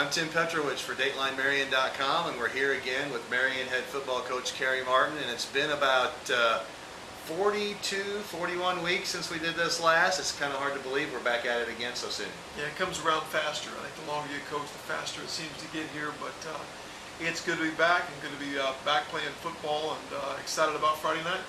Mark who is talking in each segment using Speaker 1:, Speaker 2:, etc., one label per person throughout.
Speaker 1: I'm Tim Petrowich for DatelineMarion.com, and we're here again with Marion head football coach Kerry Martin, and it's been about 41 weeks since we did this last. It's kind of hard to believe we're back at it again so soon.
Speaker 2: Yeah, it comes around faster. I think the longer you coach, the faster it seems to get here, but it's good to be back and good to be back playing football and excited about Friday night.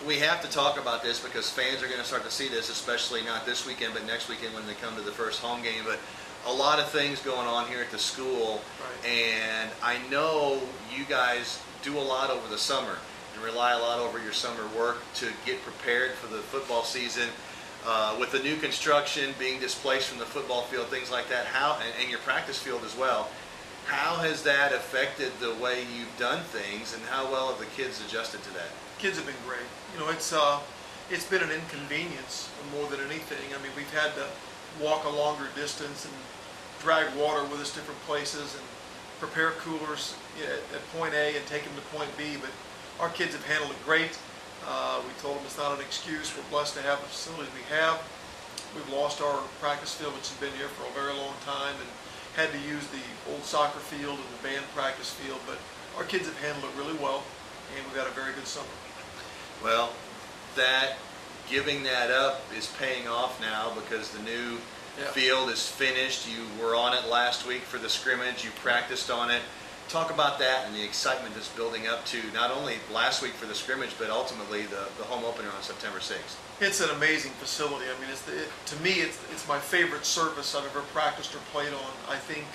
Speaker 1: We have to talk about this because fans are going to start to see this, especially not this weekend, but next weekend when they come to the first home game. But a lot of things going on here at the school,
Speaker 2: right.
Speaker 1: And I know you guys do a lot over the summer and rely a lot over your summer work to get prepared for the football season. With the new construction, being displaced from the football field, things like that, and your practice field as well, how has that affected the way you've done things, and how well have the kids adjusted to that?
Speaker 2: Kids have been great. You know, it's been an inconvenience more than anything. I mean, we've had to walk a longer distance and drag water with us different places and prepare coolers at point A and take them to point B, but our kids have handled it great. We told them it's not an excuse. We're blessed to have the facilities we have. We've lost our practice field, which has been here for a very long time, and had to use the old soccer field and the band practice field, but our kids have handled it really well, and we've had a very good summer.
Speaker 1: Well, giving that up is paying off now because the new field is finished. You were on it last week for the scrimmage. You practiced on it. Talk about that and the excitement that's building up to not only last week for the scrimmage, but ultimately the home opener on September 6th. It's
Speaker 2: an amazing facility. I mean, to me, it's my favorite surface I've ever practiced or played on. I think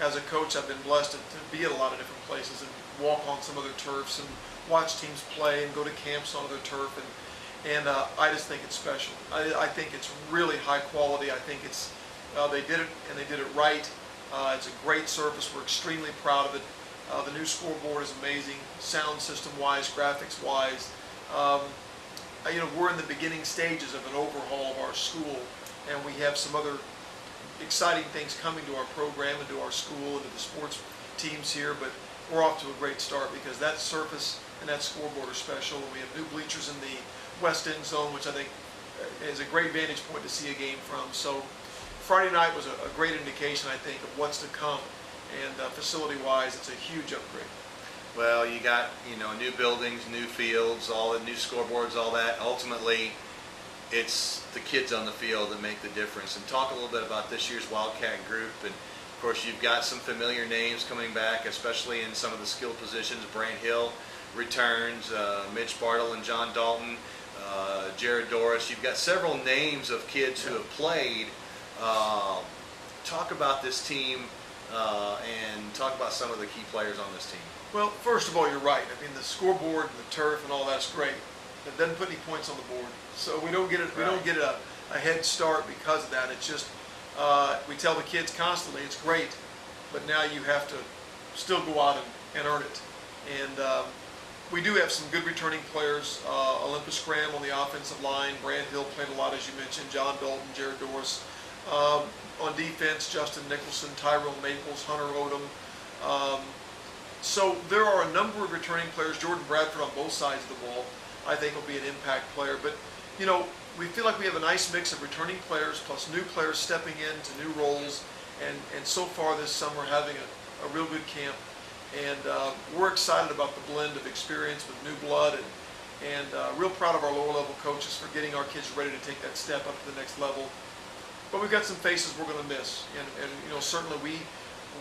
Speaker 2: as a coach, I've been blessed to be at a lot of different places and walk on some other turfs and watch teams play and go to camps on other turf, and I just think it's special. I think it's really high quality. I think it's they did it and they did it right. It's a great surface. We're extremely proud of it. The new scoreboard is amazing, sound system wise, graphics wise. You know, we're in the beginning stages of an overhaul of our school, and we have some other exciting things coming to our program and to our school and to the sports teams here, but we're off to a great start because that surface and that scoreboard are special. We have new bleachers in the west end zone, which I think is a great vantage point to see a game from. So Friday night was a great indication, I think, of what's to come, and facility-wise, it's a huge upgrade.
Speaker 1: Well, you got new buildings, new fields, all the new scoreboards, all that. Ultimately, it's the kids on the field that make the difference. And talk a little bit about this year's Wildcat group. And of course, you've got some familiar names coming back, especially in some of the skilled positions. Brant Hill returns, Mitch Bartle and John Dalton, Jared Doris. You've got several names of kids who have played. Talk about this team and talk about some of the key players on this team.
Speaker 2: Well, first of all, you're right. I mean, the scoreboard and the turf and all that's great. It doesn't put any points on the board, so we don't get it. We don't get a head start because of that. It's just we tell the kids constantly, it's great, but now you have to still go out and earn it. And we do have some good returning players. Olympus Graham on the offensive line. Brant Hill played a lot, as you mentioned. John Dalton, Jared Doris. On defense, Justin Nicholson, Tyrone Maples, Hunter Odom. So there are a number of returning players. Jordan Bradford on both sides of the ball, I think, will be an impact player. But, you know, we feel like we have a nice mix of returning players plus new players stepping into new roles. And so far this summer having a real good camp. And we're excited about the blend of experience with new blood, and real proud of our lower level coaches for getting our kids ready to take that step up to the next level. But we've got some faces we're going to miss, and you know, certainly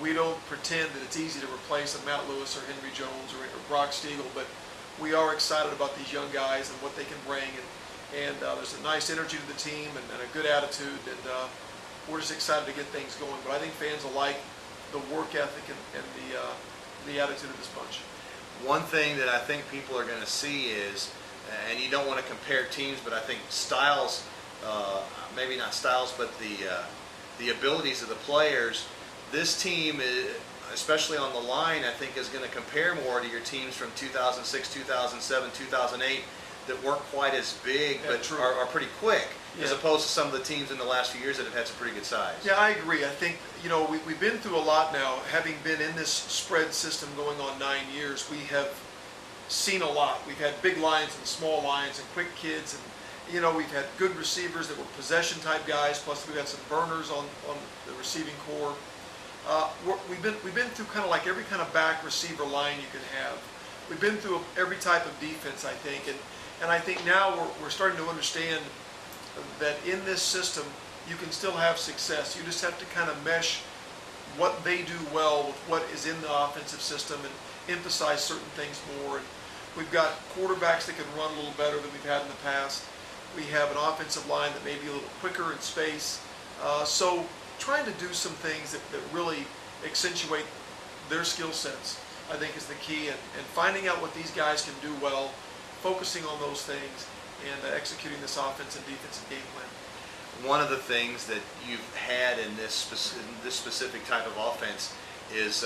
Speaker 2: we don't pretend that it's easy to replace a Matt Lewis or Henry Jones or Brock Stiegel, but we are excited about these young guys and what they can bring, and there's a nice energy to the team and a good attitude, and we're just excited to get things going. But I think fans will like the work ethic and the attitude of this bunch.
Speaker 1: One thing that I think people are going to see is, and you don't want to compare teams, but I think styles, maybe not styles, but the abilities of the players. This team, especially on the line, I think is going to compare more to your teams from 2006, 2007, 2008 that weren't quite as big, but are pretty quick, as opposed to some of the teams in the last few years that have had some pretty good size.
Speaker 2: Yeah, I agree. I think, you know, we've been through a lot now. Having been in this spread system going on 9 years, we have seen a lot. We've had big lines and small lines and quick kids You know, we've had good receivers that were possession type guys. Plus, we've got some burners on the receiving core. We've been through kind of like every kind of back receiver line you can have. We've been through every type of defense, I think, and I think now we're starting to understand that in this system you can still have success. You just have to kind of mesh what they do well with what is in the offensive system and emphasize certain things more. And we've got quarterbacks that can run a little better than we've had in the past. We have an offensive line that may be a little quicker in space. So trying to do some things that really accentuate their skill sets, I think, is the key. And finding out what these guys can do well, focusing on those things, and executing this offense and defensive game plan.
Speaker 1: One of the things that you've had in this specific type of offense is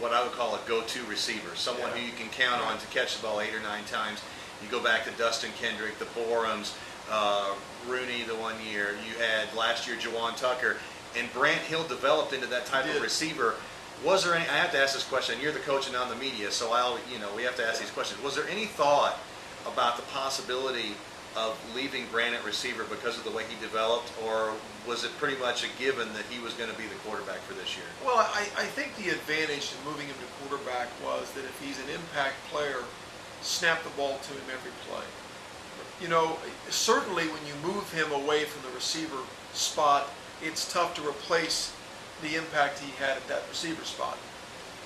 Speaker 1: what I would call a go-to receiver, someone who you can count on to catch the ball 8 or 9 times. You go back to Dustin Kendrick, the Borums, Rooney the one year. You had last year Jawan Tucker, and Brant Hill developed into that type of receiver. Was there any? I have to ask this question. You're the coach and I'm the media, so we have to ask these questions. Was there any thought about the possibility of leaving Brant at receiver because of the way he developed, or was it pretty much a given that he was going to be the quarterback for this year?
Speaker 2: Well, I think the advantage in moving him to quarterback was that if he's an impact player, snap the ball to him every play. You know, certainly when you move him away from the receiver spot, it's tough to replace the impact he had at that receiver spot.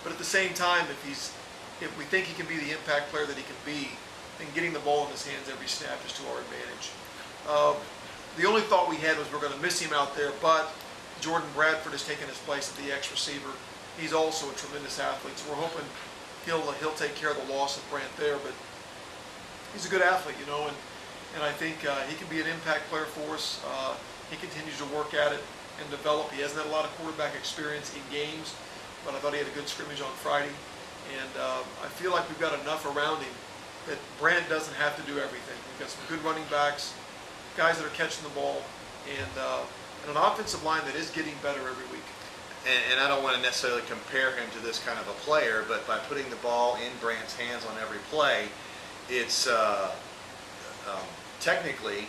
Speaker 2: But at the same time, if we think he can be the impact player that he can be, then getting the ball in his hands every snap is to our advantage. The only thought we had was we're going to miss him out there, but Jordan Bradford has taken his place at the X receiver. He's also a tremendous athlete, so we're hoping he'll take care of the loss of Brant there. But he's a good athlete, you know, and I think he can be an impact player for us. He continues to work at it and develop. He hasn't had a lot of quarterback experience in games, but I thought he had a good scrimmage on Friday. And I feel like we've got enough around him that Brant doesn't have to do everything. We've got some good running backs, guys that are catching the ball, and an offensive line that is getting better every week.
Speaker 1: And I don't want to necessarily compare him to this kind of a player, but by putting the ball in Brant's hands on every play, it's technically,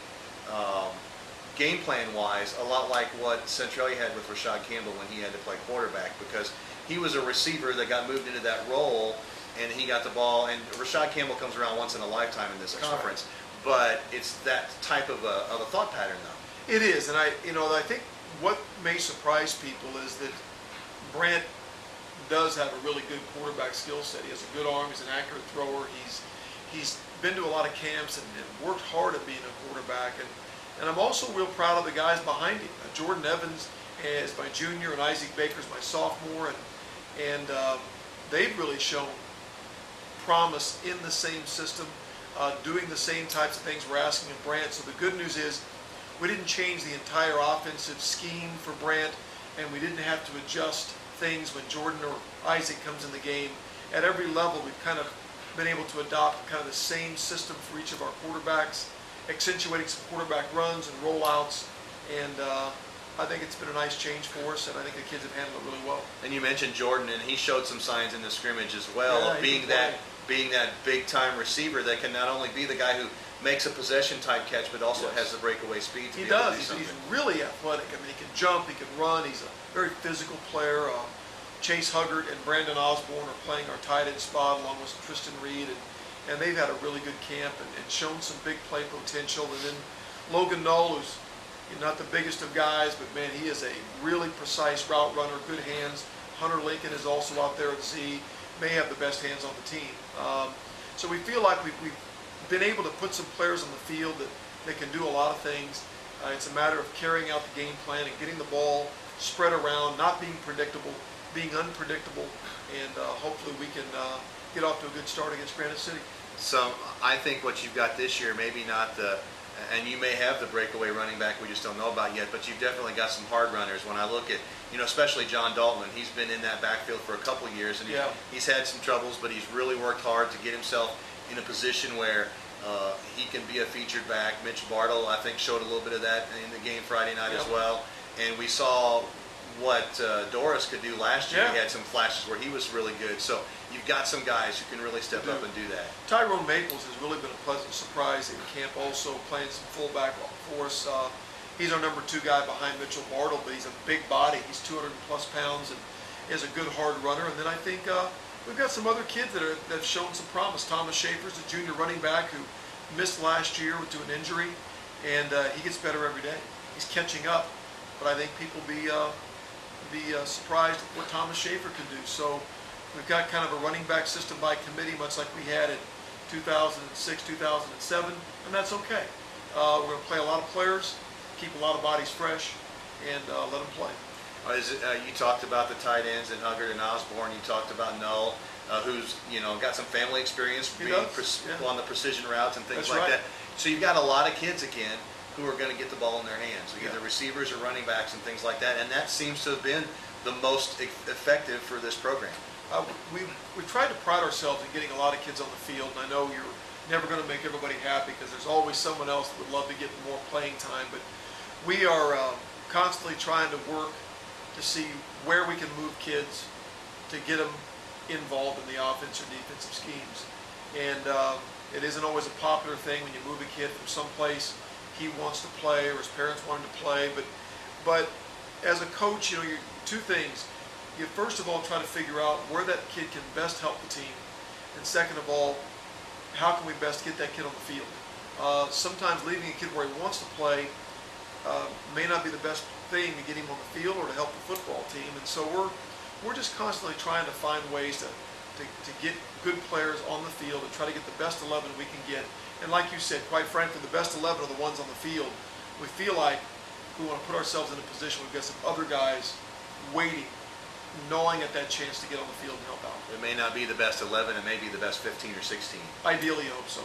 Speaker 1: game plan-wise, a lot like what Centralia had with Rashad Campbell when he had to play quarterback, because he was a receiver that got moved into that role, and he got the ball. And Rashad Campbell comes around once in a lifetime in this conference, but it's that type of a thought pattern, though.
Speaker 2: It is, and I think what may surprise people is that Brant does have a really good quarterback skill set. He has a good arm. He's an accurate thrower. He's been to a lot of camps and worked hard at being a quarterback. And I'm also real proud of the guys behind him. Jordan Evans is my junior, and Isaac Baker's my sophomore, and they've really shown promise in the same system, doing the same types of things we're asking of Brant. So the good news is we didn't change the entire offensive scheme for Brant, and we didn't have to adjust things when Jordan or Isaac comes in the game. At every level, we've kind of been able to adopt kind of the same system for each of our quarterbacks, accentuating some quarterback runs and rollouts, and I think it's been a nice change for us, and I think the kids have handled it really well.
Speaker 1: And you mentioned Jordan, and he showed some signs in the scrimmage as well of being that big-time receiver that can not only be the guy who makes a possession-type catch, but also has the breakaway speed to be able to do something.
Speaker 2: He's really athletic. I mean, he can jump, he can run. He's a very physical player. Chase Huggart and Brandon Osborne are playing our tight end spot along with Tristan Reed, and they've had a really good camp and shown some big play potential. And then Logan Knoll, who's not the biggest of guys, but man, he is a really precise route runner, good hands. Hunter Lincoln is also out there at Z, may have the best hands on the team. So we feel like we've been able to put some players on the field that can do a lot of things. It's a matter of carrying out the game plan and getting the ball spread around, not being predictable, being unpredictable, and hopefully we can get off to a good start against Granite City.
Speaker 1: So I think what you've got this year, maybe not and you may have the breakaway running back we just don't know about yet, but you've definitely got some hard runners. When I look at, especially John Dalton, he's been in that backfield for a couple of years, and he's had some troubles, but he's really worked hard to get himself in a position where he can be a featured back. Mitch Bartle, I think, showed a little bit of that in the game Friday night as well. And we saw what Doris could do last year.
Speaker 2: Yeah.
Speaker 1: He had some flashes where he was really good. So you've got some guys who can really step up and do that.
Speaker 2: Tyrone Maples has really been a pleasant surprise in camp, also playing some fullback for us. He's our number 2 guy behind Mitchell Bartle, but he's a big body. He's 200+ pounds and is a good hard runner. And then I think we've got some other kids that have shown some promise. Thomas Schaefer's a junior running back who missed last year due to an injury, and he gets better every day. He's catching up, but I think people be surprised at what Thomas Schaefer can do. So we've got kind of a running back system by committee, much like we had in 2006, 2007, and that's okay. We're going to play a lot of players, keep a lot of bodies fresh, and let them play.
Speaker 1: You talked about the tight ends in Huggard and Osborne. You talked about Null, who's got some family experience being on the precision routes and things like that. So you've got a lot of kids again who are going to get the ball in their hands. Either receivers or running backs and things like that, and that seems to have been the most effective for this program.
Speaker 2: We tried to pride ourselves in getting a lot of kids on the field, and I know you're never going to make everybody happy because there's always someone else that would love to get more playing time, but we are constantly trying to work to see where we can move kids to get them involved in the offense or defensive schemes. And it isn't always a popular thing when you move a kid from someplace he wants to play or his parents want him to play. But as a coach, you two things. You first of all try to figure out where that kid can best help the team, and second of all, how can we best get that kid on the field. Sometimes leaving a kid where he wants to play may not be the best thing to get him on the field or to help the football team, and so we're just constantly trying to find ways to get good players on the field and try to get the best 11 we can get. And like you said, quite frankly, the best 11 are the ones on the field. We feel like we want to put ourselves in a position we've got some other guys waiting, gnawing at that chance to get on the field and help out.
Speaker 1: It may not be the best 11, it may be the best 15 or 16.
Speaker 2: Ideally, I hope so.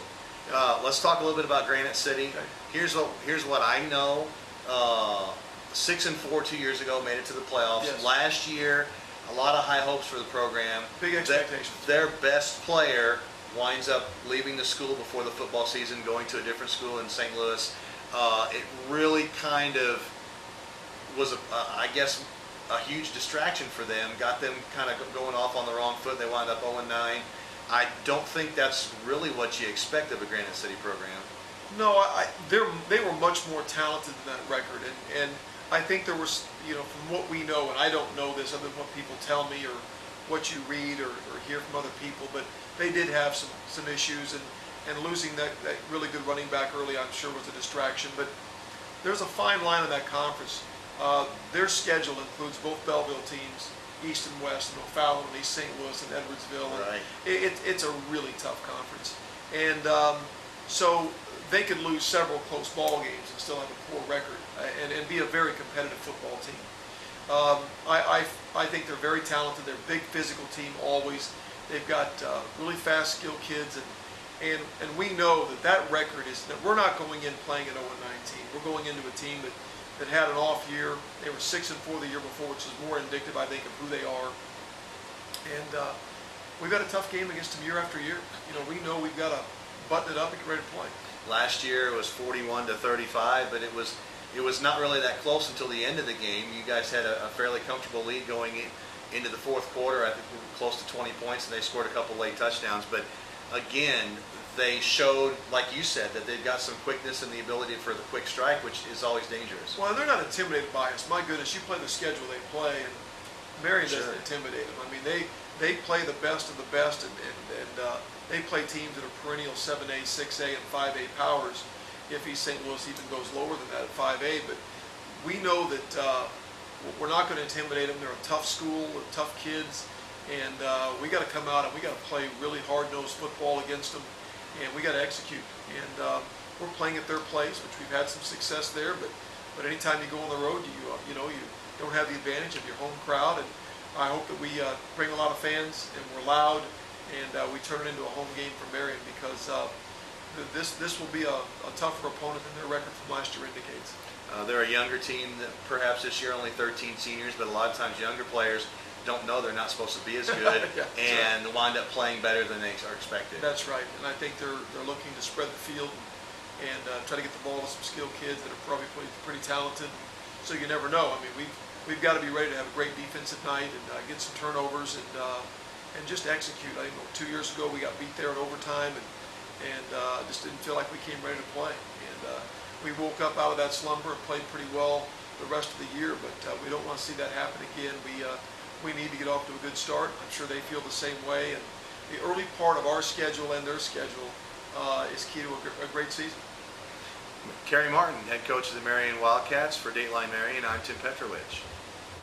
Speaker 1: Let's talk a little bit about Granite City.
Speaker 2: Okay.
Speaker 1: Here's what I know. 6-4 2 years ago, made it to the playoffs.
Speaker 2: Yes.
Speaker 1: Last year, a lot of high hopes for the program.
Speaker 2: Big expectations.
Speaker 1: Their best player winds up leaving the school before the football season, going to a different school in St. Louis. It really kind of was, I guess, a huge distraction for them. Got them kind of going off on the wrong foot. They wound up 0-9. I don't think that's really what you expect of a Granite City program.
Speaker 2: No, they were much more talented than that record, and I think there was, from what we know, and I don't know this other than what people tell me or what you read or hear from other people, but they did have some issues, and losing that really good running back early, I'm sure, was a distraction. But there's a fine line in that conference. Their schedule includes both Belleville teams, East and West, and O'Fallon and East St. Louis and Edwardsville.
Speaker 1: Right.
Speaker 2: And it's a really tough conference, and so they could lose several close ball games and still have a poor record and be a very competitive football team. I think they're very talented. They're a big physical team always. They've got really fast, skilled kids, and we know that record is that we're not going in playing an 0-19 team. We're going into a team that had an off year. They were 6-4 the year before, which is more indicative, I think, of who they are. And we've got a tough game against them year after year. We know we've got to button it up and get ready to play.
Speaker 1: Last year it was 41-35, but it was not really that close until the end of the game. You guys had a fairly comfortable lead going into the fourth quarter. I think we were close to 20 points, and they scored a couple late touchdowns. But again, they showed, like you said, that they've got some quickness and the ability for the quick strike, which is always dangerous.
Speaker 2: Well, they're not intimidated by us. My goodness, you play the schedule they play, and Marion doesn't intimidate them. I mean, they play the best of the best, and they play teams that are perennial 7A, 6A, and 5A powers. If East St. Louis even goes lower than that at 5A, but we know that we're not going to intimidate them. They're a tough school with tough kids, and we got to come out and we got to play really hard-nosed football against them, and we got to execute. And we're playing at their place, which we've had some success there. But anytime you go on the road, you don't have the advantage of your home crowd, and I hope that we bring a lot of fans and we're loud, and we turn it into a home game for Marion, because this will be a tougher opponent than their record from last year indicates.
Speaker 1: They're a younger team, that perhaps this year only 13 seniors, but a lot of times younger players don't know they're not supposed to be as good and wind up playing better than they are expected.
Speaker 2: That's right, and I think they're looking to spread the field and try to get the ball to some skilled kids that are probably pretty talented. So you never know. I mean, we've got to be ready to have a great defensive night and get some turnovers and just execute. I know 2 years ago we got beat there in overtime and just didn't feel like we came ready to play. And we woke up out of that slumber and played pretty well the rest of the year, but we don't want to see that happen again. We need to get off to a good start. I'm sure they feel the same way. And the early part of our schedule and their schedule is key to a great season.
Speaker 1: Kerry Martin, head coach of the Marion Wildcats. For Dateline Marion, I'm Tim Petrowich.